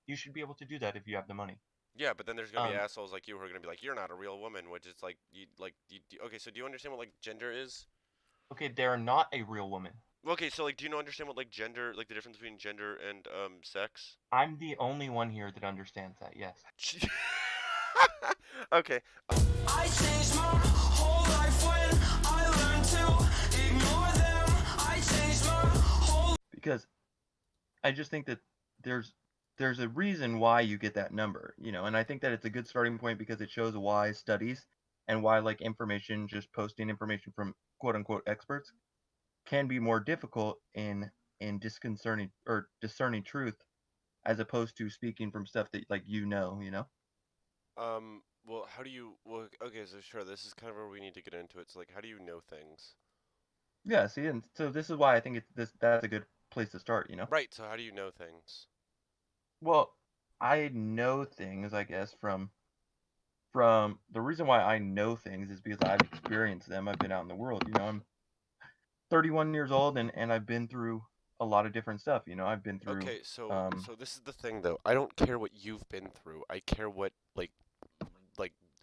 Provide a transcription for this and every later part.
You should be able to do that if you have the money. Yeah, but then there's gonna be Um, assholes like you who are gonna be like, you're not a real woman, which is okay. So do you understand what like gender is? okay, they're not a real woman. Okay, so like, do you understand what like gender, like the difference between gender and sex? I'm the only one here that understands that. Yes. Okay. I changed my whole life when I learned to ignore them. I changed my whole Because I just think that there's there's a reason why you get that number, and I think that it's a good starting point because it shows why studies and why like information, just posting information from quote unquote experts can be more difficult in disconcerting or discerning truth as opposed to speaking from stuff that like you know. Well, how do you? Well, okay, so sure, this is kind of where we need to get into it. So like, how do you know things? Yeah, see, and so this is why I think that's a good place to start. Right. So how do you know things? Well, I know things, I guess, from the reason why I know things is because I've experienced them. I've been out in the world. I'm 31 years old and I've been through a lot of different stuff. I've been through Okay, so um so this is the thing though. I don't care what you've been through. I care what like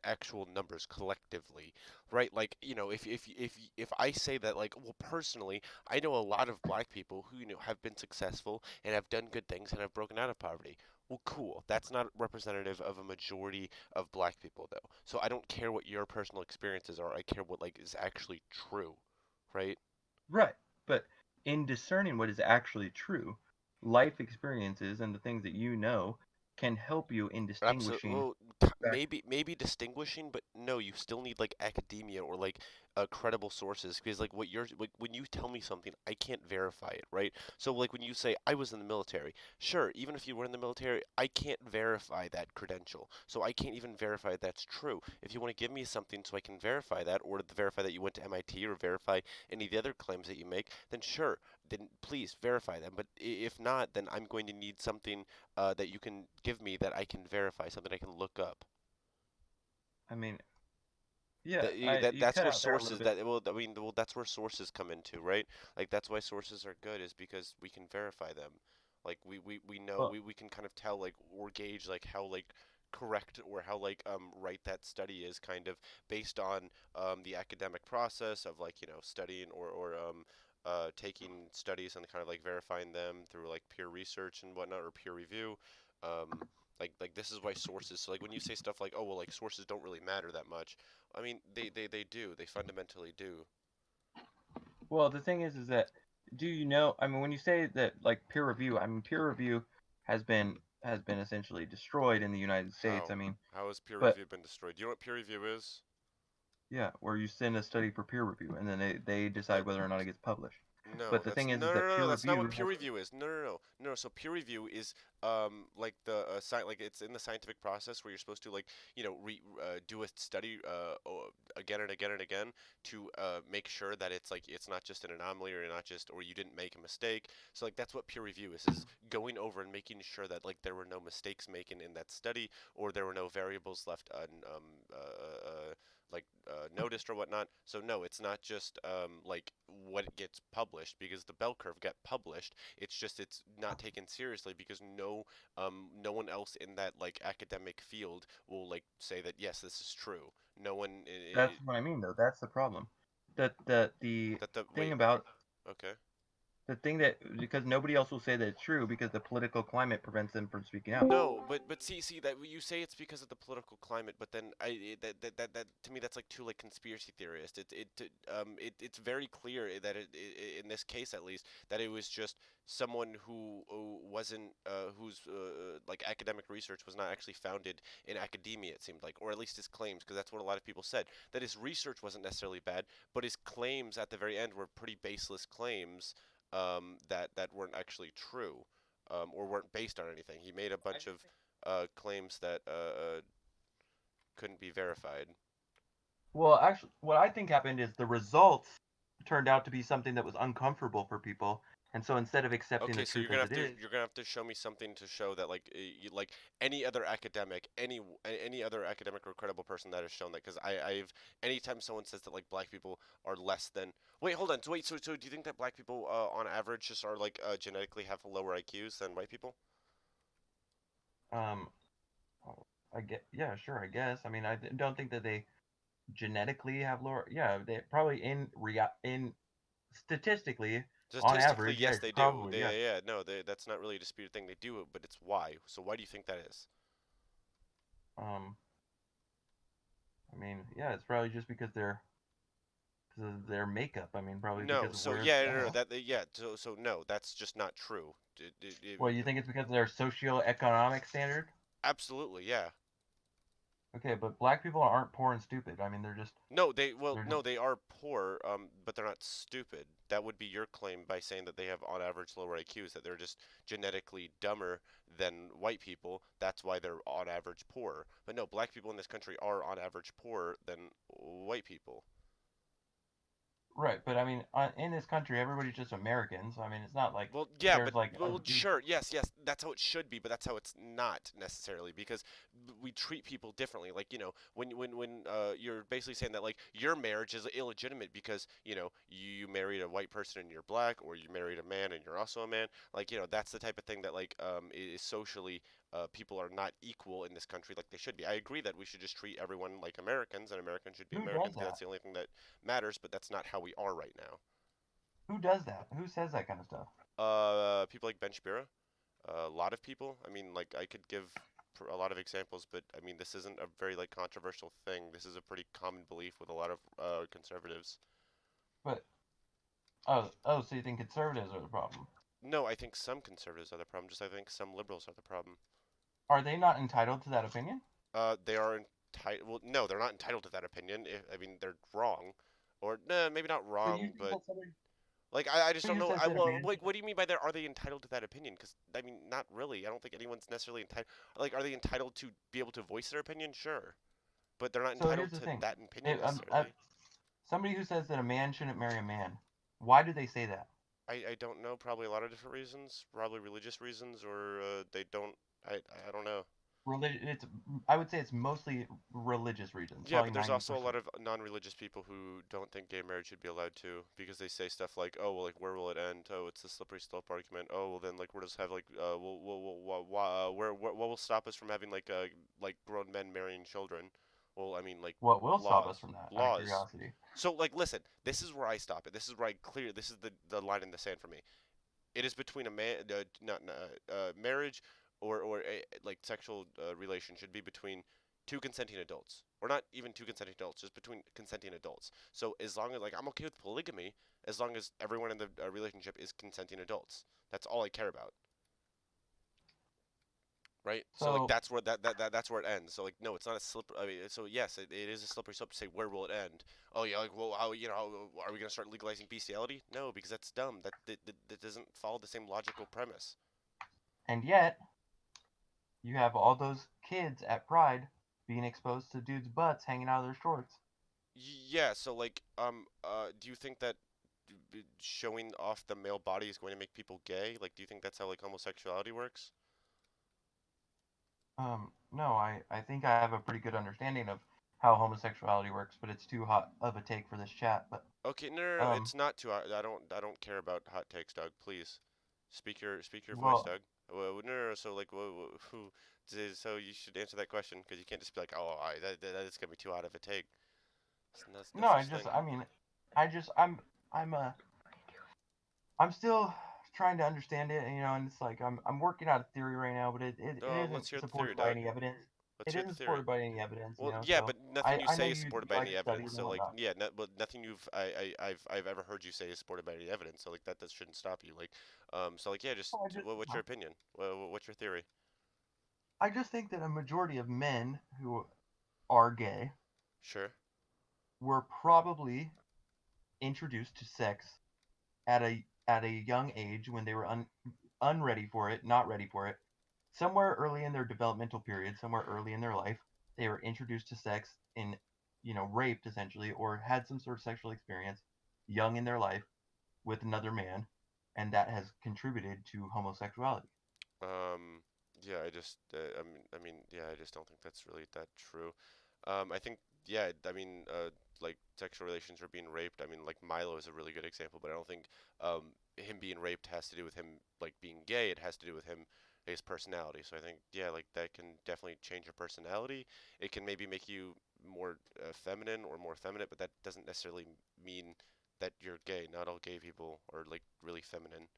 actual numbers collectively, right? Like, if I say that like, well, personally, I know a lot of black people who, have been successful and have done good things and have broken out of poverty. Well, cool. That's not representative of a majority of black people though. So I don't care what your personal experiences are. I care what like is actually true, right? right, but in discerning what is actually true, life experiences and the things that you know can help you in Absolutely. distinguishing Well, fact. maybe distinguishing, but no, you still need like academia or like credible sources because like what you're like when you tell me something, I can't verify it, right? So like when you say I was in the military, sure, even if you were in the military, I can't verify that credential. So I can't even verify that's true. If you want to give me something so I can verify that or to verify that you went to MIT or verify any of the other claims that you make, then sure, then please verify them. But if not, then I'm going to need something that you can give me that I can verify, something I can look up. I mean, yeah, That I you that's cut where out there a little sources bit. that well I mean well that's where sources come into, right? Like that's why sources are good is because we can verify them. Like we know Well, we can kind of tell like or gauge like how like correct or how like right that study is kind of based on the academic process of like studying or taking studies and kind of like verifying them through like peer research and whatnot or peer review. Um, like this is why sources. So like when you say stuff like, oh well, like sources don't really matter that much. I mean, they do. They fundamentally do. well, the thing is that do you know? I mean, when you say that like peer review, I mean peer review has been essentially destroyed in the United States. I How? mean, How has peer but review been destroyed? Do you know what peer review is? yeah, where you send a study for peer review and then they decide That whether or not it gets published. But No, the that's thing no, is no, that no, no. peer That's not review what peer has review is. No, no, no, no. So peer review is like like it's in the scientific process where you're supposed to like do a study again and again and again to make sure that it's like it's not just an anomaly or not just or you didn't make a mistake. So like that's what peer review is going over and making sure that like there were no mistakes making in that study or there were no variables left noticed or whatnot. So no, it's not just like what gets published because the bell curve got published. It's just it's not taken seriously because no one else in that like academic field will like say that yes, this is true. No one that's what I mean though. That's the problem. That the that the thing wait about okay. the thing that because nobody else will say that it's true because the political climate prevents them from speaking out. No, but see that you say it's because of the political climate, but then that to me that's like too like conspiracy theorist. It's very clear that in this case at least that it was just someone who wasn't whose like academic research was not actually founded in academia. It seemed like, or at least his claims, because that's what a lot of people said that his research wasn't necessarily bad, but his claims at the very end were pretty baseless claims that weren't actually true or weren't based on anything. He made a bunch of claims that couldn't be verified. Well, actually, what I think happened is the results turned out to be something that was uncomfortable for people, and so instead of accepting the Okay, so truth as it is, you're gonna have to show me something to show that like like any other academic, any other academic or credible person that has shown that because I've anytime someone says that like black people are less than wait hold on so do you think that black people on average just are like genetically have lower IQs than white people? Um, yeah, sure, I guess. I mean, don't think that they genetically have lower. Yeah, they probably in statistically, on Statistically, average, yeah, yes, they do. probably, yeah. Yeah, no, that's not really a disputed thing. They do it, but it's why. So why do you think that is? Um, I mean, yeah, it's probably just because their makeup. I mean, probably No, because of so where. yeah, no, yeah, so no, that's just not true. Well, you think it's because of their socioeconomic standard? Absolutely, yeah. Okay, but black people aren't poor and stupid. I mean, No, they're just no, they are poor, but they're not stupid. That would be your claim by saying that they have on average lower IQs, that they're just genetically dumber than white people. That's why they're on average poorer. But no, black people in this country are on average poorer than white people. right. But I mean, in this country, everybody's just Americans. I mean, it's not like Well, yeah, there's but like a well, big. sure, yes, that's how it should be, but that's how it's not necessarily because we treat people differently. Like, when you're basically saying that like your marriage is illegitimate because you married a white person and you're black, or you married a man and you're also a man. Like, that's the type of thing that like is socially people are not equal in this country like they should be. I agree that we should just treat everyone like Americans and Americans should be Who does Americans because that? that's the only thing that matters, but that's not how we are right now. Who does that? Who says that kind of stuff? People like Ben Shapiro. A lot of people. I mean, like I could give a lot of examples, but I mean, this isn't a very like controversial thing. This is a pretty common belief with a lot of conservatives. But oh, so you think conservatives are the problem? No, I think some conservatives are the problem. Just I think some liberals are the problem. Are they not entitled to that opinion? They are entitled. Well, no, they're not entitled to that opinion. I mean, they're wrong, or nah, maybe not But you wrong, think but that somebody like I just don't who know. says that a man Like, should. what do you mean by there? Are they entitled to that opinion? Because I mean, not really. I don't think anyone's necessarily entitled. Like, are they entitled to be able to voice their opinion? Sure, but they're not So here's entitled the to thing. that opinion If, necessarily. somebody who says that a man shouldn't marry a man, why do they say that? I don't know. Probably a lot of different reasons. Probably religious reasons, or they don't. I don't know. Religion. I would say it's mostly religious reasons. Yeah, Probably but there's also a lot 90%. of non-religious people who don't think gay marriage should be allowed to because they say stuff like, "Oh, well, like where will it end? Oh, it's the slippery slope argument. Oh, well, then like we'll just have like, what will stop us from having like grown men marrying children? Well, I mean like What will stop us laws, from that? Out of laws. curiosity. So like, listen, this is where I stop it. This is where I clear. This is the line in the sand for me. It is between a man, not marriage or like sexual relation should be between two consenting adults, or not even two consenting adults, just between consenting adults. So as long as like I'm okay with polygamy, as long as everyone in the relationship is consenting adults. That's all I care about, right? So like So that's where it ends. So like no, it's not a slip. I mean, so yes, it is a slippery slope to say where will it end? Oh yeah, like well, how are we gonna start legalizing bestiality? No, because that's dumb. That doesn't follow the same logical premise. and yet you have all those kids at Pride being exposed to dudes' butts hanging out of their shorts. Yeah, so like do you think that showing off the male body is going to make people gay? Like, do you think that's how like homosexuality works? No, I think I have a pretty good understanding of how homosexuality works, but it's too hot of a take for this chat. But Okay, no, um, it's not too. I don't care about hot takes, Doug. Please, speak your voice, well, Doug. No. So like, who? So you should answer that question because you can't just be like, oh, that is gonna be too hot of a take. No no, such thing. I mean, I'm I'm still trying to understand it, and it's like I'm working out a theory right now, but it Let's isn't hear the theory, supported by Doug. any evidence. Let's It hear the isn't theory. supported by any evidence, Well, yeah, so but nothing you I know say is supported you by like any to study evidence. and So like, whatnot. yeah, well, nothing I've ever heard you say is supported by any evidence. So like that shouldn't stop you. Like, so like, yeah, just So what's your opinion? What's your theory? I just think that a majority of men who are gay Sure. were probably introduced to sex at a young age when they were unready for it, not ready for it. Somewhere early in their developmental period, somewhere early in their life, they were introduced to sex in, raped essentially, or had some sort of sexual experience young in their life with another man, and that has contributed to homosexuality. Um, yeah, yeah, I just don't think that's really that true. I think, yeah, I mean, like sexual relations or being raped. I mean, like Milo is a really good example, but I don't think him being raped has to do with him like being gay. It has to do with him I guess, personality. So I think, yeah, like that can definitely change your personality. It can maybe make you more feminine or more feminine, but that doesn't necessarily mean that you're gay. Not all gay people are like really feminine.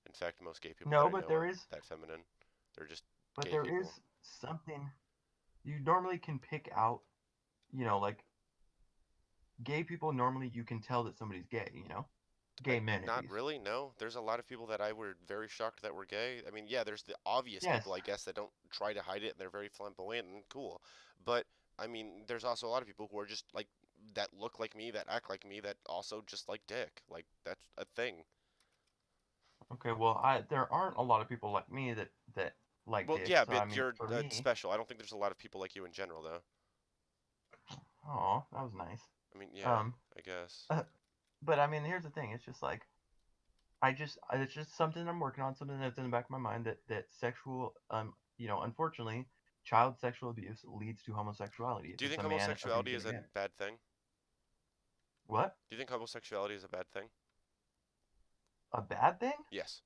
In fact, most gay people that No, I but know there aren't is, that feminine. They're just but gay there people. is something you normally can pick out. Like gay people normally you can tell that somebody's gay. Gay men at Not least. really, no. There's a lot of people that I were very shocked that were gay. I mean, yeah, there's the obvious Yes. people, I guess, that don't try to hide it and they're very flamboyant and cool. But I mean, there's also a lot of people who are just like that look like me, that act like me, that also just like dick. Like that's a thing. Okay. Well, there aren't a lot of people like me that like Well, dick. yeah, So I but mean, you're for me, special. I don't think there's a lot of people like you in general, though. oh, that was nice. I mean, yeah, Um, I guess. but I mean, here's the thing. It's just like it's just something I'm working on, something that's in the back of my mind that sexual, unfortunately, child sexual abuse leads to homosexuality if Do you it's think a man homosexuality abusing is a a man. bad thing? What? Do you think homosexuality is a bad thing? A bad thing? Yes.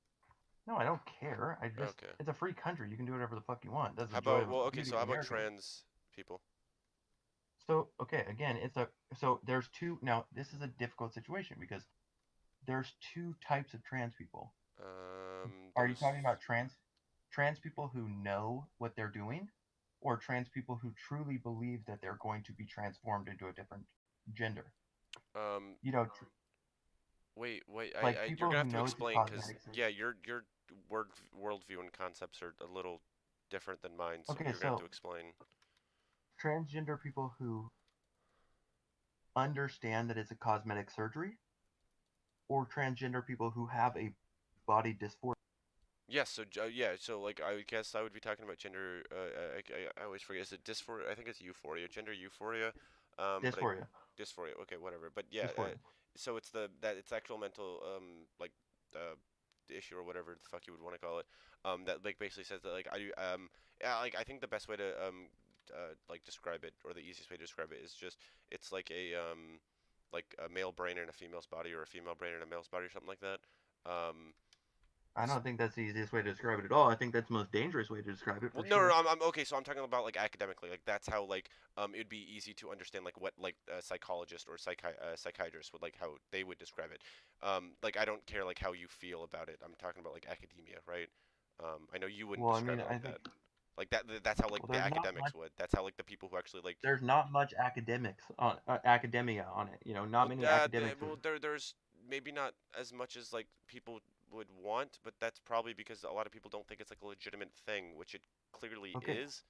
No, I don't care. Okay. It's a free country. You can do whatever the fuck you want. That's the How joy about, of well, okay, beauty so of how about America. trans people? So, okay, again, so there's two. Now, this is a difficult situation because there's two types of trans people. Are you Those. talking about trans people who know what they're doing, or trans people who truly believe that they're going to be transformed into a different gender? Um, You know, wait. like You're people gonna who have to know it's a explain, cause cosmetic surgery. yeah, your worldview and concepts are a little different than mine, so Okay, you're gonna have to so explain. transgender people who understand that it's a cosmetic surgery, or transgender people who have a body dysphoria. Yes, so yeah, so like I guess I would be talking about gender. I always forget. Is it dysphoria? I think it's euphoria, gender euphoria. But I Dysphoria. dysphoria. Okay, whatever. But yeah, Dysphoria. so it's it's actual mental like uh issue or whatever the fuck you would want to call it. That like basically says that like I do yeah, like I think the best way to like describe it, or the easiest way to describe it, is just it's like a male brain in a female's body, or a female brain in a male's body, or something like that. Um, I don't think that's the easiest way to describe it at all. I think that's the most dangerous way to describe it Well, for no, sure. I'm okay. So I'm talking about like academically, like that's how like it'd be easy to understand like what like a psychologist or psychiatrist would like how they would describe it. Like I don't care like how you feel about it. I'm talking about like academia, right? I know you wouldn't Well, I describe mean, it I like think that. Like that's how like well, the academics would. That's how like the people who actually like. there's not much academics on academia on it. Not Well, many academics would. there's maybe not as much as like people would want, but that's probably because a lot of people don't think it's like a legitimate thing, which it clearly Okay, is.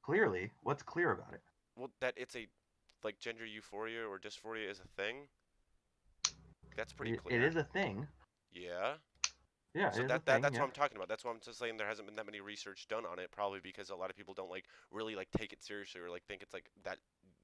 clearly, what's clear about it? Well, that it's a like gender euphoria or dysphoria is a thing. That's pretty It clear. is a thing. Yeah. Yeah, So it is a thing. that's what Yes. I'm talking about. That's why I'm just saying there hasn't been that many research done on it, probably because a lot of people don't like really like take it seriously, or like think it's like that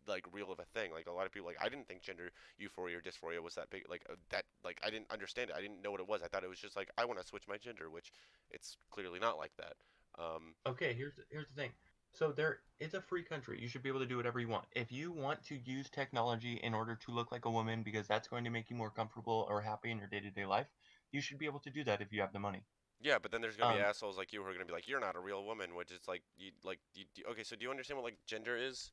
like real of a thing. Like a lot of people, like I didn't think gender euphoria or dysphoria was that big, like that, like I didn't understand it. I didn't know what it was. I thought it was just like I want to switch my gender, which it's clearly not like that. Um, Okay, here's the thing. So it's a free country. You should be able to do whatever you want. If you want to use technology in order to look like a woman because that's going to make you more comfortable or happy in your day-to-day life, you should be able to do that if you have the money. yeah, but then there's gonna be Um, assholes like you who are gonna be like, you're not a real woman, which is like okay, so do you understand what like gender is?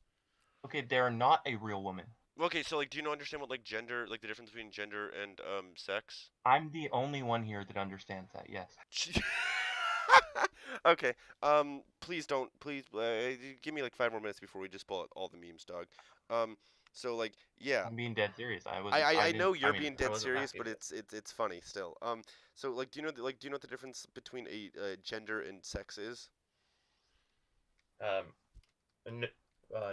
okay, they're not a real woman. Okay, so like, do you understand what like gender, like the difference between gender and sex? I'm the only one here that understands that. Yes. Okay. Please don't. Please give me like 5 more minutes before we just pull out all the memes, dog. Um. So like, yeah. I'm being dead serious. I I know didn't. I you're mean, being I dead wasn't serious, laughing but at it. it's funny still. So like, do you know do you know what the difference between a gender and sex is? Um,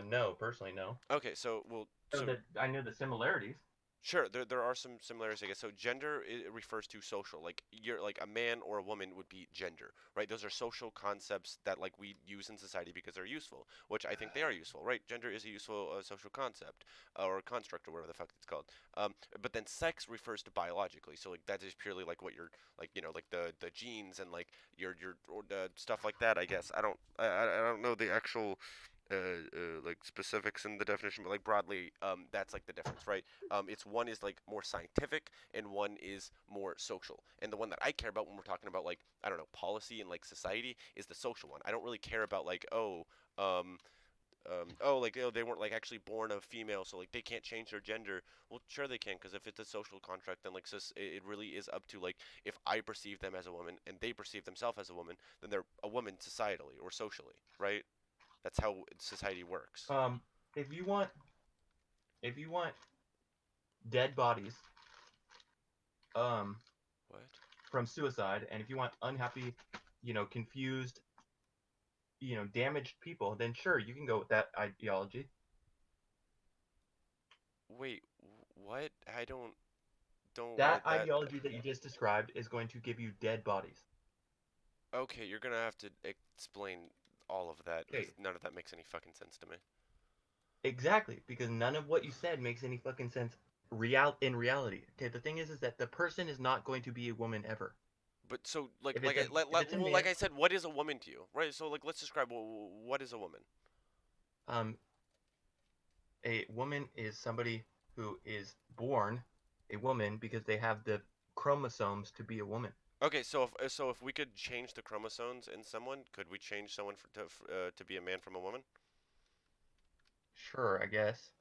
no, personally, no. Okay. So well, So so that I knew the similarities. sure, there are some similarities, I guess. So gender it refers to social. Like you're like a man or a woman would be gender, right? Those are social concepts that like we use in society because they're useful, which I think they are useful, right? Gender is a useful social concept or construct or whatever the fuck it's called. But then sex refers to biologically. So like that is purely like what you're like, like the genes and like your or stuff like that. I guess I don't know the actual like specifics in the definition, but like broadly, that's like the difference, right? It's one is like more scientific and one is more social. And the one that I care about when we're talking about like I don't know policy and like society is the social one. I don't really care about like um, like they weren't like actually born a female, so like they can't change their gender. Well, sure they can, because if it's a social contract, then like it really is up to like if I perceive them as a woman and they perceive themselves as a woman, then they're a woman societally or socially, right? That's how society works. Um, if you want, if you want dead bodies, um, What? from suicide, and if you want unhappy, confused, damaged people, then sure, you can go with that ideology. Wait, what? I don't That what that. ideology that you just described is going to give you dead bodies. Okay, you're gonna have to explain all of that because Okay, none of that makes any fucking sense to me. exactly, because none of what you said makes any fucking sense in reality. Okay, the thing is that the person is not going to be a woman ever. But so like If it's a if it's a well, man, like I said, what is a woman to you, right? So like let's describe what is a woman. um, a woman is somebody who is born a woman because they have the chromosomes to be a woman. Okay, so if we could change the chromosomes in someone, could we change someone to be a man from a woman? Sure, I guess.